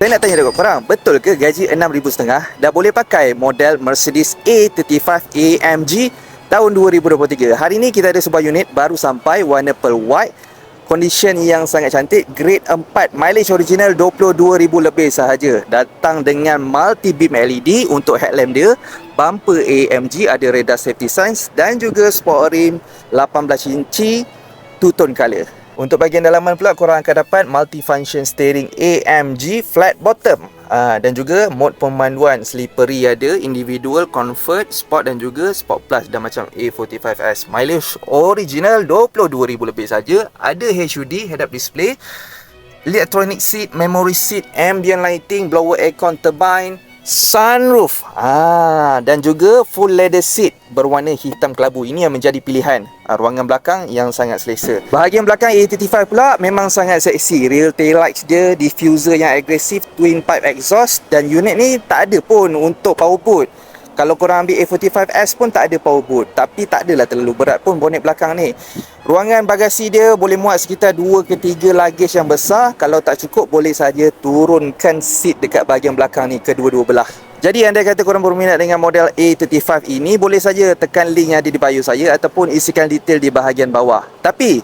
Saya nak tanya dekat korang, betul ke gaji RM6,500 dah boleh pakai model Mercedes A35 AMG tahun 2023? Hari ni kita ada sebuah unit baru sampai, warna pearl white, condition yang sangat cantik, grade 4, mileage original 22,000 lebih sahaja. Datang dengan multi beam LED untuk headlamp dia, bumper AMG, ada radar safety signs dan juga sport rim 18 inci two tone color. Untuk bahagian dalaman pula, korang akan dapat multifunction steering AMG flat bottom, dan juga mod pemanduan slippery ada, individual, comfort, sport dan juga sport plus dan macam A45S. Mileage original 22,000 lebih saja. Ada HUD, head up display, electronic seat, memory seat, ambient lighting, blower aircon turbine, sunroof, dan juga full leather seat berwarna hitam kelabu. Ini yang menjadi pilihan ruangan belakang yang sangat selesa. Bahagian belakang A35 pula memang sangat seksi. Real tail lights dia, diffuser yang agresif, twin pipe exhaust, dan unit ni tak ada pun untuk power boot. Kalau korang ambil A45S pun tak ada power boot, tapi tak adalah terlalu berat pun bonet belakang ni. Ruangan bagasi dia boleh muat sekitar 2 ke 3 luggage yang besar. Kalau tak cukup, boleh saja turunkan seat dekat bahagian belakang ni kedua-dua belah. Jadi anda kata korang berminat dengan model A35 ini, boleh saja tekan link yang ada di bio saya ataupun isikan detail di bahagian bawah. Tapi